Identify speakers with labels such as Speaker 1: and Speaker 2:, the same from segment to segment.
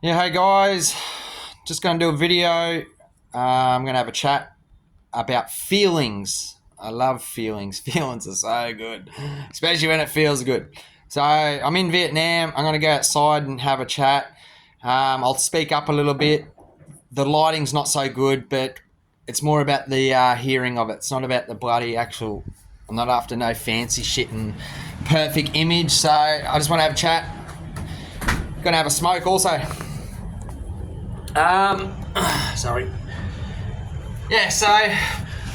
Speaker 1: Yeah, hey guys, just going to do a video. I'm going to have a chat about feelings. I love feelings. Feelings are so good, especially when it feels good. So I'm in Vietnam. I'm going to go outside and have a chat. I'll speak up a little bit. The lighting's not so good, but it's more about the hearing of it. It's not about the bloody actual. I'm not after no fancy shit and perfect image. So I just want to have a chat. Going to have a smoke also. Sorry. Yeah, so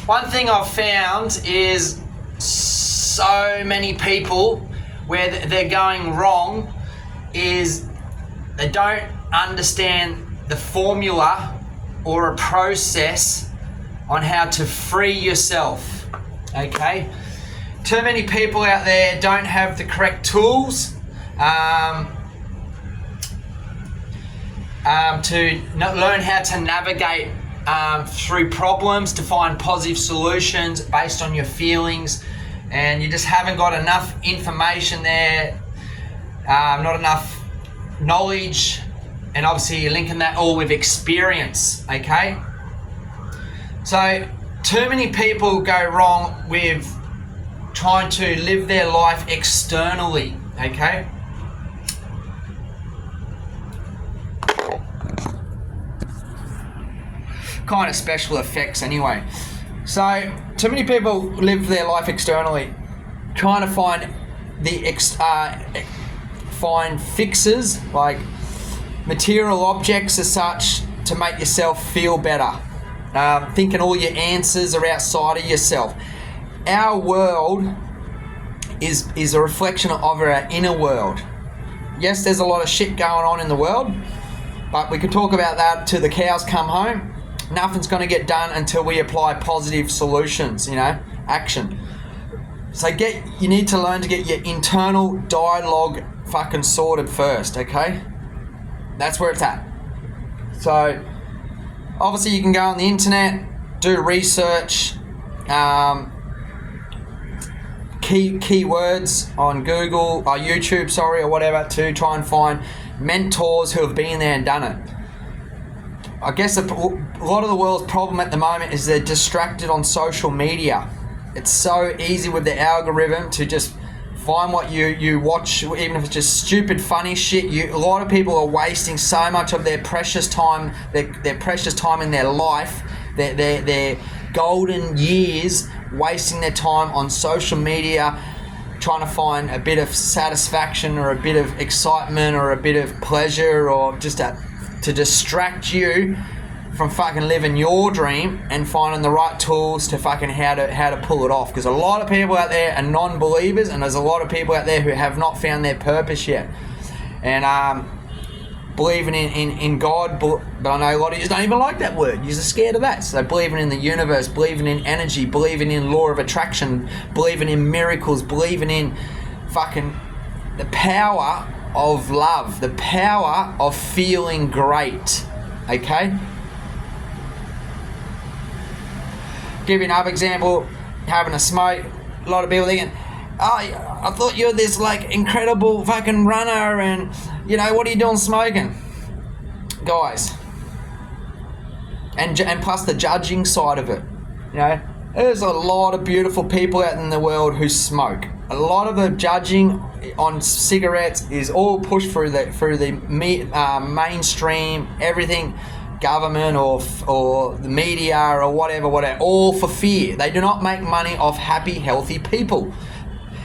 Speaker 1: one thing I've found is so many people where they're going wrong is they don't understand the formula or a process on how to free yourself. Okay? Too many people out there don't have the correct tools. To learn how to navigate through problems, to find positive solutions based on your feelings, and you just haven't got enough information there, not enough knowledge, and obviously you're linking that all with experience, okay? So too many people go wrong with trying to live their life externally, okay? Kind of special effects anyway. So too many people live their life externally, trying to find find fixes like material objects as such to make yourself feel better. Thinking all your answers are outside of yourself. Our world is a reflection of our inner world. Yes, there's a lot of shit going on in the world, but we can talk about that till the cows come home. Nothing's going to get done until we apply positive solutions, action. So you need to learn to get your internal dialogue fucking sorted first, okay? That's where it's at. So obviously you can go on the internet, do research, keywords on Google or YouTube, or whatever, to try and find mentors who have been there and done it. I guess a lot of the world's problem at the moment is they're distracted on social media. It's so easy with the algorithm to just find what you watch, even if it's just stupid, funny shit. A lot of people are wasting so much of their precious time, their precious time in their life, their golden years, wasting their time on social media, trying to find a bit of satisfaction or a bit of excitement or a bit of pleasure, or just to distract you from fucking living your dream and finding the right tools to fucking how to pull it off. Because a lot of people out there are non-believers, and there's a lot of people out there who have not found their purpose yet. And believing in God, but I know a lot of you don't even like that word. You're scared of that. So believing in the universe, believing in energy, believing in law of attraction, believing in miracles, believing in fucking the power of love, the power of feeling great, okay? Give you another example, having a smoke. A lot of people thinking, oh, I thought you were this like incredible fucking runner, and what are you doing smoking? Guys, and plus the judging side of it, there's a lot of beautiful people out in the world who smoke. A lot of the judging on cigarettes is all pushed through the mainstream, everything, government or the media or whatever, all for fear. They do not make money off happy, healthy people.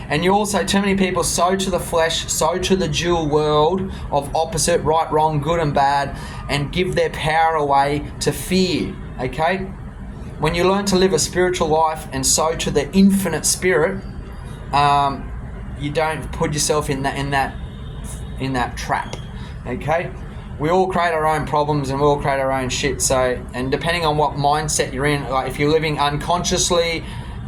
Speaker 1: And you also, too many people sow to the flesh, sow to the dual world of opposite, right, wrong, good and bad, and give their power away to fear, okay? When you learn to live a spiritual life and sow to the infinite spirit, you don't put yourself in that trap, okay? We all create our own problems and we all create our own shit. So, and depending on what mindset you're in, like if you're living unconsciously,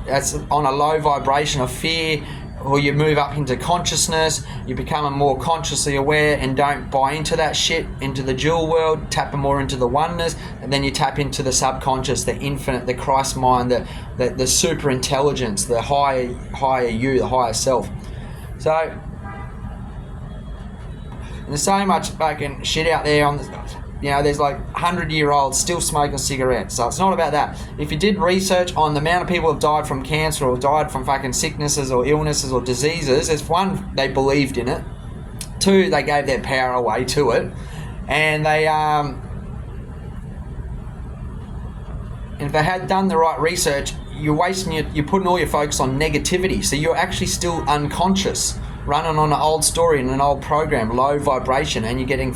Speaker 1: that's on a low vibration of fear, or you move up into consciousness, you become more consciously aware and don't buy into that shit, into the dual world, tap more into the oneness, and then you tap into the subconscious, the infinite, the Christ mind, the super intelligence, the higher you, the higher self. So And there's so much fucking shit out there on the, there's like 100-year-olds still smoking cigarettes. So it's not about that. If you did research on the amount of people who have died from cancer or died from fucking sicknesses or illnesses or diseases, it's one, they believed in it. Two, they gave their power away to it. And they, if they had done the right research, you're putting all your focus on negativity. So you're actually still unconscious, running on an old story and an old program, low vibration, and you're getting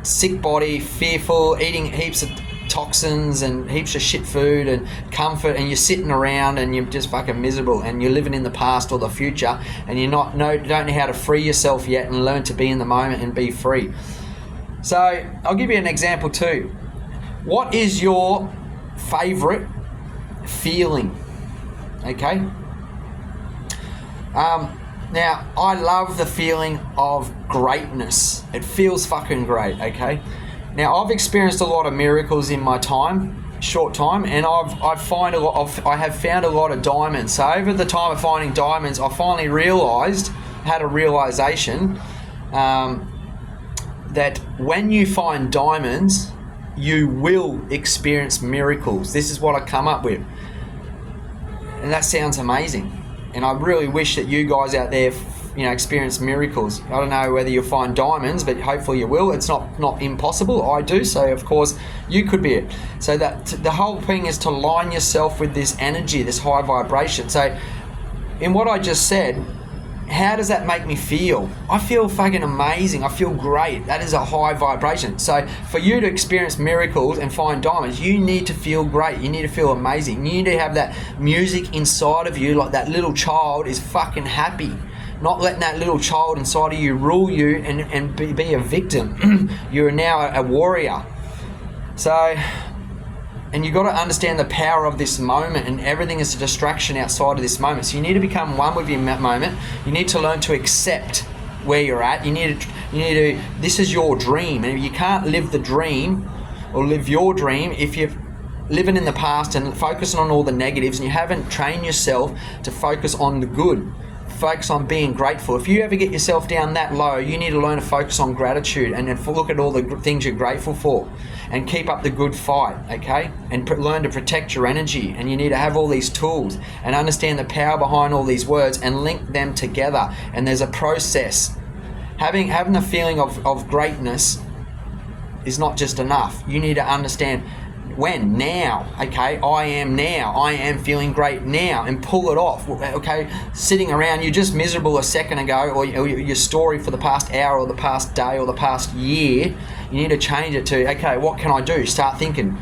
Speaker 1: sick body, fearful, eating heaps of toxins and heaps of shit food and comfort, and you're sitting around and you're just fucking miserable, and you're living in the past or the future, and don't know how to free yourself yet and learn to be in the moment and be free. So I'll give you an example too. What is your favorite feeling? Okay. Now, I love the feeling of greatness. It feels fucking great, okay? Now, I've experienced a lot of miracles in my short time, and I have found a lot of diamonds. So over the time of finding diamonds, I finally had a realization that when you find diamonds, you will experience miracles. This is what I come up with. And that sounds amazing. And I really wish that you guys out there, experience miracles. I don't know whether you'll find diamonds, but hopefully you will. It's not impossible. I do, so of course you could be it. So that the whole thing is to line yourself with this energy, this high vibration. So in what I just said, how does that make me feel? I feel fucking amazing. I feel great. That is a high vibration. So for you to experience miracles and find diamonds, you need to feel great. You need to feel amazing. You need to have that music inside of you, like that little child is fucking happy. Not letting that little child inside of you rule you and be a victim. You're now a warrior. So, and you've got to understand the power of this moment, and everything is a distraction outside of this moment. So you need to become one with your moment. You need to learn to accept where you're at. You need to, this is your dream. And you can't live the dream or live your dream if you're living in the past and focusing on all the negatives, and you haven't trained yourself to focus on the good. Focus on being grateful. If you ever get yourself down that low, you need to learn to focus on gratitude and then look at all the things you're grateful for, and keep up the good fight, okay? And learn to protect your energy. And you need to have all these tools and understand the power behind all these words and link them together. And there's a process. Having the feeling of greatness is not just enough. You need to understand when, now, okay? I am feeling great now, and pull it off, okay? Sitting around, you're just miserable a second ago, or your story for the past hour or the past day or the past year, you need to change it to, okay, what can I do? Start thinking,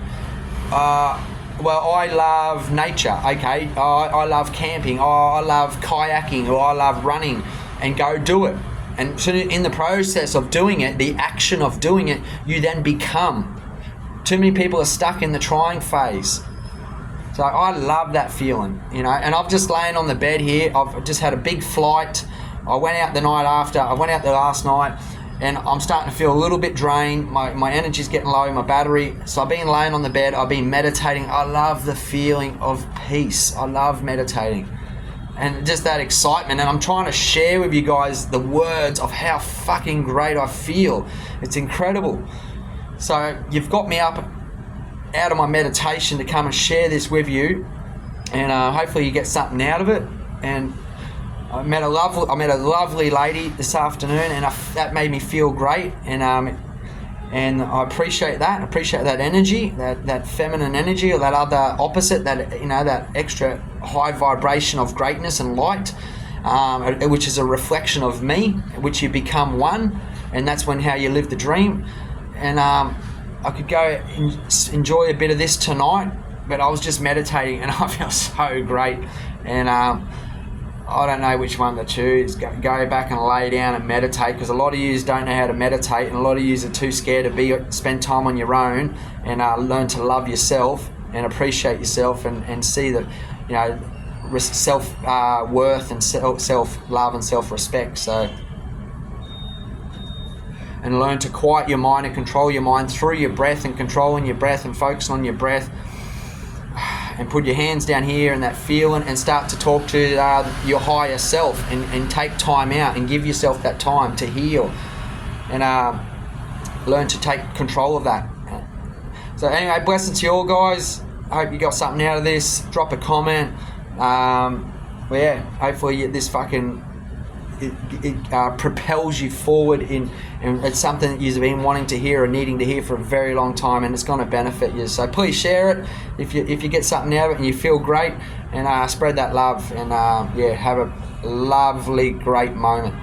Speaker 1: well, I love nature, okay? I love camping, I love kayaking, or I love running, and go do it. And so in the process of doing it, the action of doing it, you then become. Too many people are stuck in the trying phase. So I love that feeling, and I've just lain on the bed here. I've just had a big flight. I went out the night after. I went out there last night, and I'm starting to feel a little bit drained. My energy's getting low, my battery. So I've been laying on the bed. I've been meditating. I love the feeling of peace. I love meditating. And just that excitement. And I'm trying to share with you guys the words of how fucking great I feel. It's incredible. So you've got me up out of my meditation to come and share this with you, and hopefully you get something out of it. And I met a lovely lady this afternoon, and that made me feel great. And I appreciate that. I appreciate that energy, that feminine energy, or that other opposite, that extra high vibration of greatness and light, which is a reflection of me, which you become one, and that's how you live the dream. And I could go and enjoy a bit of this tonight, but I was just meditating and I feel so great. And I don't know which one to choose. Go back and lay down and meditate, because a lot of you don't know how to meditate, and a lot of you are too scared to spend time on your own and learn to love yourself and appreciate yourself and see that, self worth and self love and self respect. So. And learn to quiet your mind and control your mind through your breath, and controlling your breath and focusing on your breath. And put your hands down here and that feeling, and start to talk to your higher self, and take time out and give yourself that time to heal. and learn to take control of that. So anyway, blessings to you all, guys. I hope you got something out of this. Drop a comment. Well, yeah, hopefully this fucking propels you forward and it's something that you've been wanting to hear or needing to hear for a very long time, and it's going to benefit you. So please share it if you get something out of it and you feel great, and spread that love, and yeah, have a lovely, great moment.